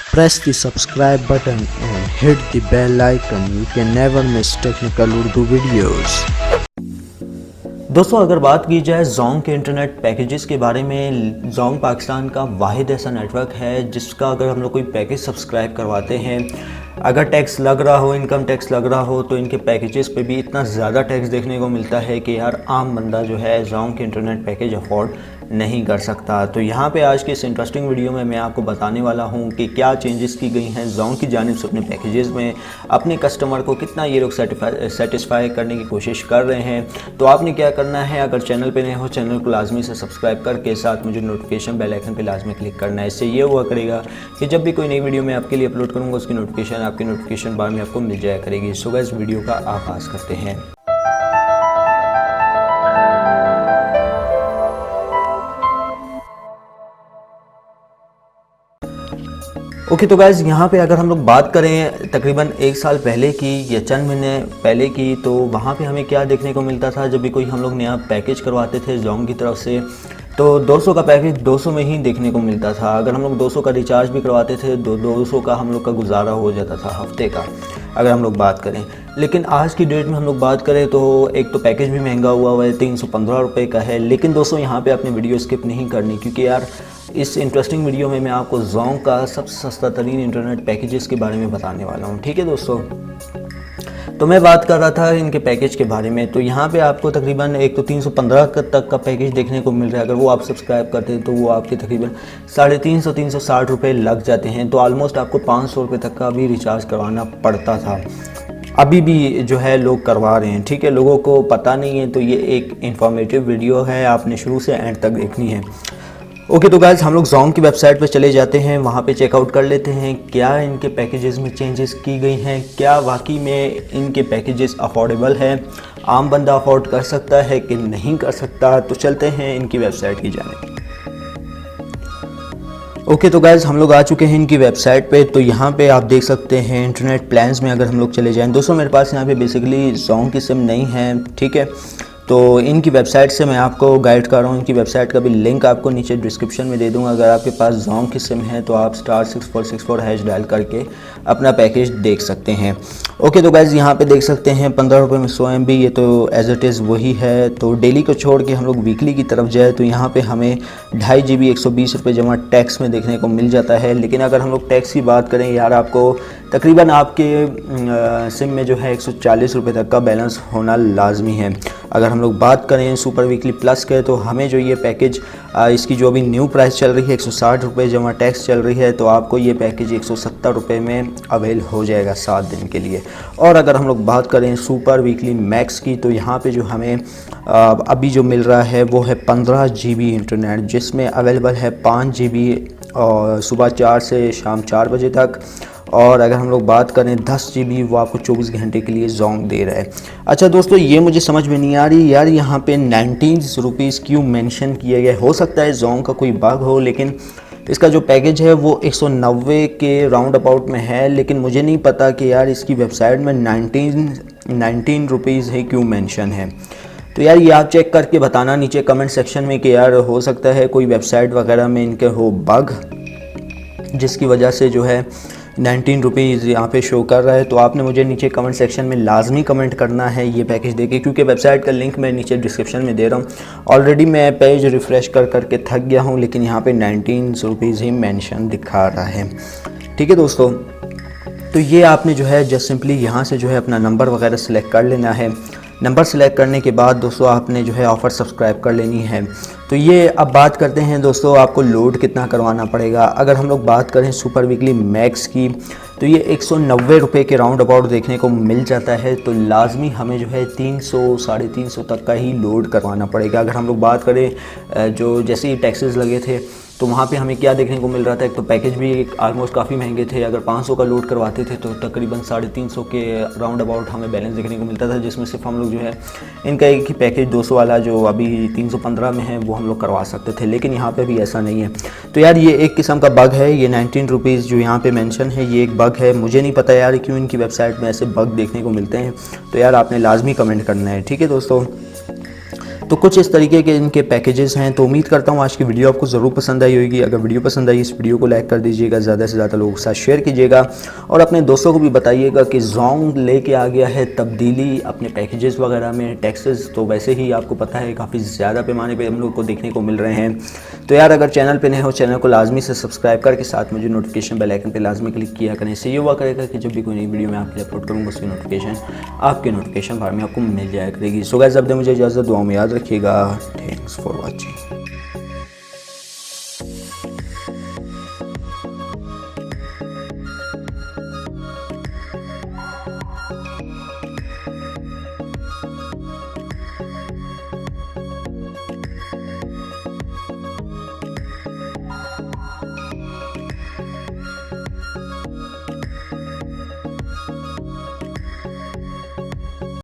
Press the subscribe button and hit the bell icon. You can never miss technical Urdu videos. दोस्तों अगर बात की जाए Jong के इंटरनेट पैकेजेस के बारे में, जोंग पाकिस्तान का वाहिद ऐसा नेटवर्क है जिसका अगर हम लोग कोई पैकेज सब्सक्राइब करवाते हैं, अगर टैक्स लग रहा हो, इनकम टैक्स लग रहा हो, तो इनके पैकेजेस पे भी इतना ज़्यादा टैक्स देखने को मिलता है कि यार आम बंदा जो है जोंग के इंटरनेट पैकेज अफोर्ड नहीं कर सकता। तो यहाँ पे आज के इस इंटरेस्टिंग वीडियो में मैं आपको बताने वाला हूँ कि क्या चेंजेस की गई हैं जोंग की जानिब से अपने पैकेजेस में, अपने कस्टमर को कितना ये लोग सेटिस्फाई करने की कोशिश कर रहे हैं। तो आपने क्या करना है, अगर चैनल पे नए हो चैनल को लाजमी से सब्सक्राइब करके साथ मुझे नोटिफिकेशन बेल आइकन पे लाजमी क्लिक करना है। इससे ये हुआ करेगा कि जब भी कोई नई वीडियो मैं आपके लिए अपलोड करूँगा उसकी नोटिफिकेशन आपके नोटिफिकेशन बार में आपको मिल जाया करेगी। सो गाइस वीडियो का आगाज़ करते हैं। ओके तो गाइज़ यहाँ पे अगर हम लोग बात करें तकरीबन एक साल पहले की या चंद महीने पहले की, तो वहाँ पे हमें क्या देखने को मिलता था। जब भी कोई हम लोग नया पैकेज करवाते थे जोंग की तरफ से, तो 200 का पैकेज 200 में ही देखने को मिलता था। अगर हम लोग 200 का रिचार्ज भी करवाते थे, 200 का हम लोग का गुजारा हो जाता था हफ्ते का, अगर हम लोग बात करें। लेकिन आज की डेट में हम लोग बात करें तो एक तो पैकेज भी महंगा हुआ है, 315 रुपये का है। लेकिन दोस्तों यहाँ पे आपने वीडियो स्किप नहीं करनी, क्योंकि यार इस इंटरेस्टिंग वीडियो में मैं आपको जोंग का सबसे सस्ता तरीन इंटरनेट पैकेजेस के बारे में बताने वाला हूँ। ठीक है दोस्तों, तो मैं बात कर रहा था इनके पैकेज के बारे में। तो यहाँ पे आपको तकरीबन एक तो 315 तक का पैकेज देखने को मिल रहा है। अगर वो आप सब्सक्राइब करते हैं तो वो आपके तकरीबन 350-360 रुपये लग जाते हैं। तो ऑलमोस्ट आपको 500 रुपये तक का भी रिचार्ज करवाना पड़ता था। अभी भी जो है लोग करवा रहे हैं। ठीक है, लोगों को पता नहीं है। तो ये एक इंफॉर्मेटिव वीडियो है, आपने शुरू से एंड तक देखनी है। ओके तो गाइस हम लोग जोंग की वेबसाइट पर चले जाते हैं, वहाँ पे चेकआउट कर लेते हैं क्या इनके पैकेजेस में चेंजेस की गई हैं, क्या वाकई में इनके पैकेजेस अफोर्डेबल है, आम बंदा अफोर्ड कर सकता है कि नहीं कर सकता। तो चलते हैं इनकी वेबसाइट की जानिब। ओके तो गाइज़ हम लोग आ चुके हैं इनकी वेबसाइट पे। तो यहाँ पे आप देख सकते हैं इंटरनेट प्लान्स में अगर हम लोग चले जाएँ। दोस्तों मेरे पास यहाँ पे बेसिकली जोंग की सिम नहीं है, ठीक है। तो इनकी वेबसाइट से मैं आपको गाइड कर रहा हूँ। इनकी वेबसाइट का भी लिंक आपको नीचे डिस्क्रिप्शन में दे दूँगा। अगर आपके पास जोंग की सिम है तो आप *6464# डायल करके अपना पैकेज देख सकते हैं। ओके तो गाइज़ यहाँ पे देख सकते हैं 15 रुपये में 100 MB, ये तो एज़ इट इज़ वही है। तो डेली को छोड़ के हम लोग वीकली की तरफ जाए तो यहाँ पे हमें 2.5 GB 120 रुपये जमा टैक्स में देखने को मिल जाता है। लेकिन अगर हम लोग टैक्स की बात करें यार, आपको तकरीबन आपके सिम में जो है 140 रुपये तक का बैलेंस होना लाजमी है। अगर हम लोग बात करें सुपर वीकली प्लस के, तो हमें जो ये पैकेज इसकी जो अभी न्यू प्राइस चल रही है 160 रुपये जमा टैक्स चल रही है, तो आपको ये पैकेज 170 रुपये में अवेल हो जाएगा 7 दिन के लिए। और अगर हम लोग बात करें सुपर वीकली मैक्स की, तो यहाँ पे जो हमें अभी जो मिल रहा है वो है 15 GB इंटरनेट, जिसमें अवेलेबल है 5 GB और सुबह 4 से शाम 4 बजे तक। और अगर हम लोग बात करें 10 GB, वो आपको 24 घंटे के लिए जोंग दे रहा है। अच्छा दोस्तों, ये मुझे समझ में नहीं आ रही यार, यहाँ पे 19 रुपीज़ क्यों मेंशन किया गया। हो सकता है जोंग का कोई बग हो, लेकिन इसका जो पैकेज है वो 190 के राउंड अबाउट में है। लेकिन मुझे नहीं पता कि यार इसकी वेबसाइट में 19 रुपीज़ है क्यों मेंशन है। तो यार ये आप चेक करके बताना नीचे कमेंट सेक्शन में कि यार हो सकता है कोई वेबसाइट वगैरह में इनके हो बग, जिसकी वजह से जो है 19 रुपीज़ यहाँ पे शो कर रहा है। तो आपने मुझे नीचे कमेंट सेक्शन में लाजमी कमेंट करना है ये पैकेज देके, क्योंकि वेबसाइट का लिंक मैं नीचे डिस्क्रिप्शन में दे रहा हूँ। ऑलरेडी मैं पेज रिफ़्रेश कर करके थक गया हूँ, लेकिन यहाँ पे 19 रुपीज़ ही मेंशन दिखा रहा है। ठीक है दोस्तों, तो ये आपने जो है जस्ट सिंपली यहाँ से जो है अपना नंबर वगैरह सेलेक्ट कर लेना है। नंबर सेलेक्ट करने के बाद दोस्तों आपने जो है ऑफ़र सब्सक्राइब कर लेनी है। तो ये अब बात करते हैं दोस्तों आपको लोड कितना करवाना पड़ेगा। अगर हम लोग बात करें सुपर वीकली मैक्स की, तो ये 190 रुपये के राउंड अबाउट देखने को मिल जाता है। तो लाजमी हमें जो है 300-350 तक का ही लोड करवाना पड़ेगा। अगर हम लोग बात करें जो जैसे ही टैक्सेस लगे थे, तो वहाँ पे हमें क्या देखने को मिल रहा था, एक तो पैकेज भी ऑलमोस्ट काफ़ी महंगे थे। अगर 500 का लोड करवाते थे तो तकरीबन 350 के राउंड अबाउट हमें बैलेंस देखने को मिलता था, जिसमें सिर्फ हम लोग जो है इनका एक ही पैकेज 200 वाला जो अभी 315 में है वो हम लोग करवा सकते थे। लेकिन यहाँ पे भी ऐसा नहीं है। तो यार ये एक किस्म का बग है। ये 19 रुपीज़ जो यहाँ पे मेंशन है ये एक बग है। मुझे नहीं पता यार क्यों इनकी वेबसाइट में ऐसे बग देखने को मिलते हैं। तो यार आपने लाजमी कमेंट करना है। ठीक है दोस्तों, तो कुछ इस तरीके के इनके पैकेजेस हैं। तो उम्मीद करता हूँ आज की वीडियो आपको ज़रूर पसंद आई होगी। अगर वीडियो पसंद आई इस वीडियो को लाइक कर दीजिएगा, ज़्यादा से ज़्यादा लोगों के साथ शेयर कीजिएगा और अपने दोस्तों को भी बताइएगा कि जोंग लेके आ गया है तब्दीली अपने पैकेजेस वगैरह में, टैक्सेस तो वैसे ही आपको पता है काफ़ी ज़्यादा पैमाने पे हम लोग को देखने को मिल रहे हैं। तो यार अगर चैनल पे नए हो चैनल को लाजमी से सब्सक्राइब करके साथ मुझे नोटिफिकेशन बेल आइकन पे लाजमी क्लिक किया करें। इससे ये हुआ करेगा कि जब भी कोई नई वीडियो मैं आपके लिए अपलोड करूँगा उसकी नोटिफिकेशन आपके नोटिफिकेशन बार में आपको मिल जाया करेगी। सो गाइस अब मुझे इजाज़त, दुआ में याद रखिएगा। Thanks for watching.